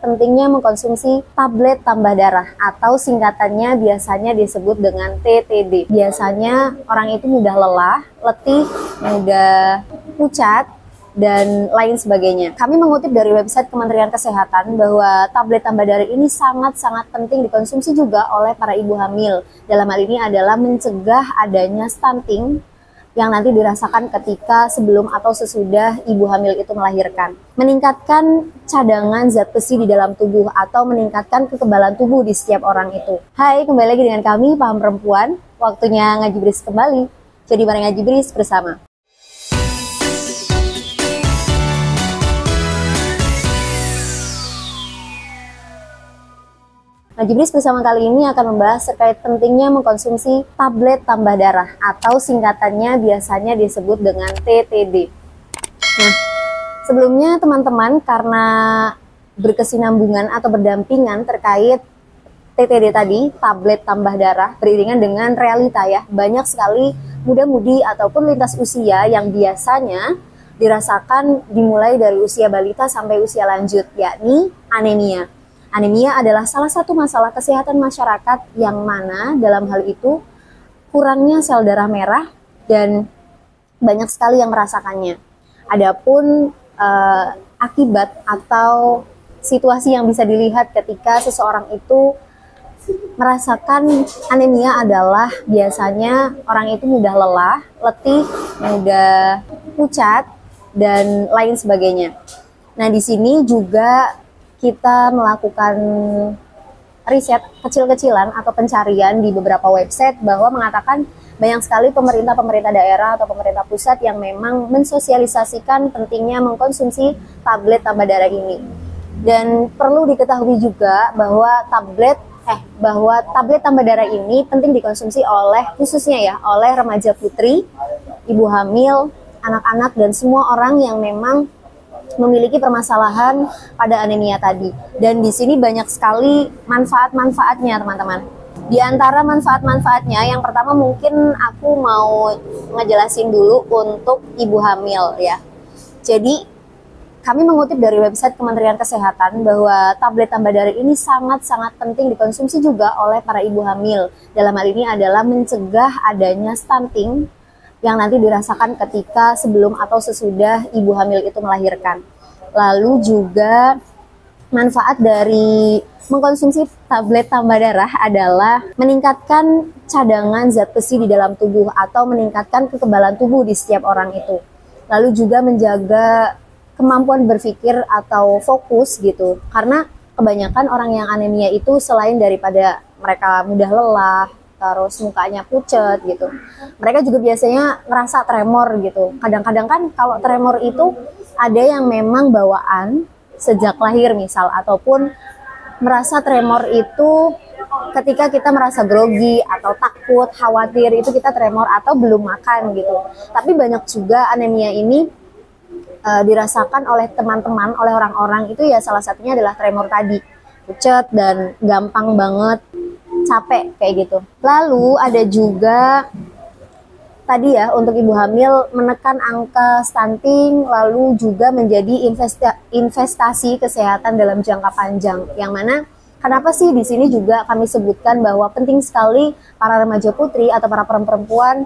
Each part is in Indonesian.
pentingnya mengkonsumsi tablet tambah darah atau singkatannya biasanya disebut dengan TTD. Biasanya orang itu mudah lelah, letih, mudah pucat, dan lain sebagainya. Kami mengutip dari website Kementerian Kesehatan bahwa tablet tambah darah ini sangat-sangat penting dikonsumsi juga oleh para ibu hamil. Dalam hal ini adalah mencegah adanya stunting yang nanti dirasakan ketika sebelum atau sesudah ibu hamil itu melahirkan. Meningkatkan cadangan zat besi di dalam tubuh atau meningkatkan kekebalan tubuh di setiap orang itu. Hai, kembali lagi dengan kami, Paham Perempuan. Waktunya Ngaji Bris kembali. Jadi mari Ngaji Bris bersama. Ngaji Bris bersama kali ini akan membahas terkait pentingnya mengkonsumsi tablet tambah darah atau singkatannya biasanya disebut dengan TTD. Nah, sebelumnya teman-teman karena berkesinambungan atau berdampingan terkait TTD tadi, tablet tambah darah, beriringan dengan realita ya, banyak sekali muda-mudi ataupun lintas usia yang biasanya dirasakan dimulai dari usia balita sampai usia lanjut, yakni anemia. Anemia adalah salah satu masalah kesehatan masyarakat yang mana dalam hal itu kurangnya sel darah merah dan banyak sekali yang merasakannya. Adapun akibat atau situasi yang bisa dilihat ketika seseorang itu merasakan anemia adalah biasanya orang itu mudah lelah, letih, mudah pucat, dan lain sebagainya. Nah, di sini juga kita melakukan riset kecil-kecilan atau pencarian di beberapa website bahwa mengatakan banyak sekali pemerintah daerah atau pemerintah pusat yang memang mensosialisasikan pentingnya mengkonsumsi tablet tambah darah ini. Dan perlu diketahui juga bahwa tablet tambah darah ini penting dikonsumsi oleh khususnya ya oleh remaja putri, ibu hamil, anak-anak dan semua orang yang memang memiliki permasalahan pada anemia tadi. Dan di sini banyak sekali manfaat-manfaatnya, teman-teman. Di antara manfaat-manfaatnya, yang pertama mungkin aku mau ngejelasin dulu untuk ibu hamil ya. Jadi, kami mengutip dari website Kementerian Kesehatan bahwa tablet tambah darah ini sangat-sangat penting dikonsumsi juga oleh para ibu hamil. Dalam hal ini adalah mencegah adanya stunting yang nanti dirasakan ketika sebelum atau sesudah ibu hamil itu melahirkan. Lalu juga manfaat dari mengkonsumsi tablet tambah darah adalah meningkatkan cadangan zat besi di dalam tubuh atau meningkatkan kekebalan tubuh di setiap orang itu. Lalu juga menjaga kemampuan berpikir atau fokus gitu. Karena kebanyakan orang yang anemia itu selain daripada mereka mudah lelah, terus mukanya pucat gitu, mereka juga biasanya ngerasa tremor gitu. Kadang-kadang kan kalau tremor itu ada yang memang bawaan sejak lahir misal, ataupun merasa tremor itu ketika kita merasa grogi atau takut, khawatir, itu kita tremor atau belum makan gitu. Tapi banyak juga anemia ini dirasakan oleh teman-teman, oleh orang-orang itu ya, salah satunya adalah tremor tadi, pucat dan gampang banget capek kayak gitu. Lalu ada juga tadi ya untuk ibu hamil menekan angka stunting, lalu juga menjadi investasi kesehatan dalam jangka panjang. Yang mana kenapa sih di sini juga kami sebutkan bahwa penting sekali para remaja putri atau para perempuan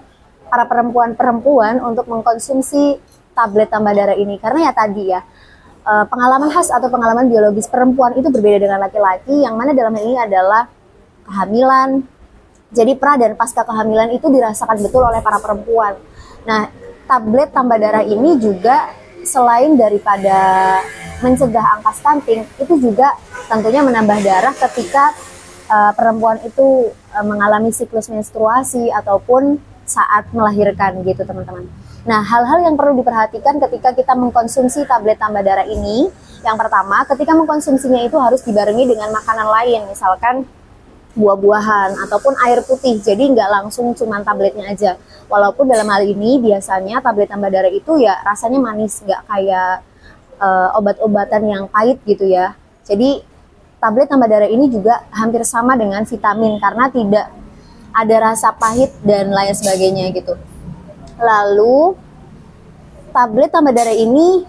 untuk mengkonsumsi tablet tambah darah ini, karena ya tadi ya pengalaman khas atau pengalaman biologis perempuan itu berbeda dengan laki-laki, yang mana dalam hal ini adalah kehamilan. Jadi pra dan pasca kehamilan itu dirasakan betul oleh para perempuan. Nah, tablet tambah darah ini juga selain daripada mencegah angka stunting, itu juga tentunya menambah darah ketika perempuan itu mengalami siklus menstruasi ataupun saat melahirkan gitu, teman-teman. Nah, hal-hal yang perlu diperhatikan ketika kita mengkonsumsi tablet tambah darah ini, yang pertama, ketika mengkonsumsinya itu harus dibarengi dengan makanan lain, misalkan buah-buahan ataupun air putih. Jadi nggak langsung cuman tabletnya aja. Walaupun dalam hal ini biasanya tablet tambah darah itu ya rasanya manis, nggak kayak obat-obatan yang pahit gitu ya. Jadi tablet tambah darah ini juga hampir sama dengan vitamin karena tidak ada rasa pahit dan lain sebagainya gitu. Lalu tablet tambah darah ini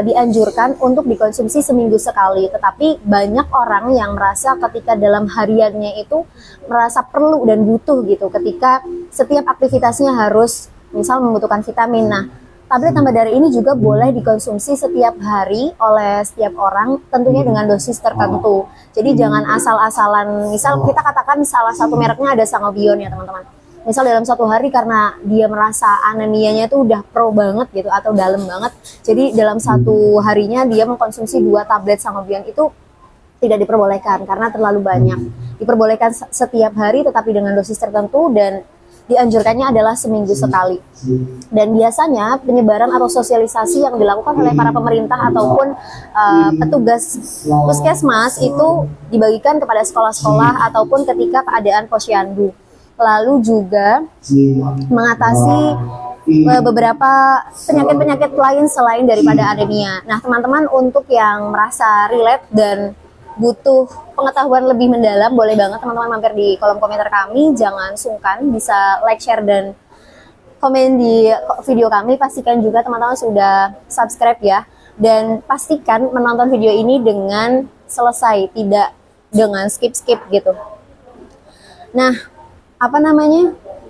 dianjurkan untuk dikonsumsi seminggu sekali. Tetapi banyak orang yang merasa ketika dalam hariannya itu merasa perlu dan butuh gitu, ketika setiap aktivitasnya harus misal membutuhkan vitamin. Nah, tablet tambah darah ini juga boleh dikonsumsi setiap hari oleh setiap orang, tentunya dengan dosis tertentu. Jadi jangan asal-asalan, misal kita katakan salah satu mereknya ada Sangobion ya teman-teman. Misal dalam satu hari karena dia merasa anemianya itu udah pro banget gitu atau dalam banget, jadi dalam satu harinya dia mengkonsumsi 2 tablet Sangobion, itu tidak diperbolehkan karena terlalu banyak. Diperbolehkan setiap hari tetapi dengan dosis tertentu, dan dianjurkannya adalah seminggu sekali. Dan biasanya penyebaran atau sosialisasi yang dilakukan oleh para pemerintah ataupun petugas puskesmas itu dibagikan kepada sekolah-sekolah ataupun ketika keadaan posyandu. Lalu juga mengatasi beberapa penyakit-penyakit lain selain daripada anemia. Nah, teman-teman untuk yang merasa relate dan butuh pengetahuan lebih mendalam, boleh banget teman-teman mampir di kolom komentar kami. Jangan sungkan, bisa like, share, dan komen di video kami. Pastikan juga teman-teman sudah subscribe ya. Dan pastikan menonton video ini dengan selesai, tidak dengan skip-skip gitu. Nah,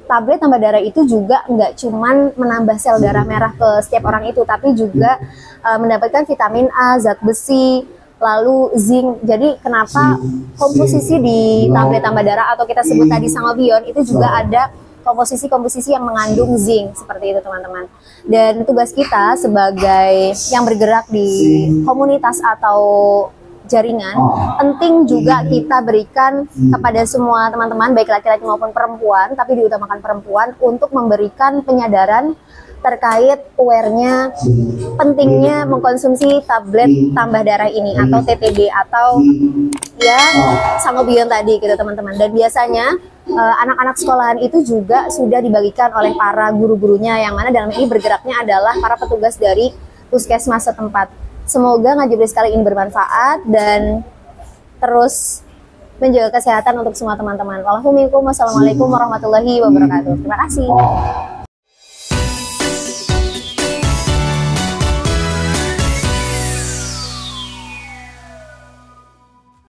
tablet tambah darah itu juga nggak cuman menambah sel darah merah ke setiap orang itu, tapi juga mendapatkan vitamin A, zat besi, lalu zinc. Jadi kenapa komposisi di tablet tambah darah atau kita sebut tadi Sangobion itu juga ada komposisi-komposisi yang mengandung zinc, seperti itu teman-teman. Dan tugas kita sebagai yang bergerak di komunitas atau jaringan, penting juga kita berikan kepada semua teman-teman, baik laki-laki maupun perempuan, tapi diutamakan perempuan, untuk memberikan penyadaran terkait aware-nya pentingnya mengkonsumsi tablet tambah darah ini atau TTD atau ya Sangobion tadi gitu teman-teman. Dan biasanya anak-anak sekolahan itu juga sudah dibagikan oleh para guru-gurunya, yang mana dalam ini bergeraknya adalah para petugas dari puskesmas setempat. Semoga Ngaji Beli sekali ini bermanfaat dan terus menjaga kesehatan untuk semua teman-teman. Wassalamualaikum warahmatullahi wabarakatuh. Terima kasih.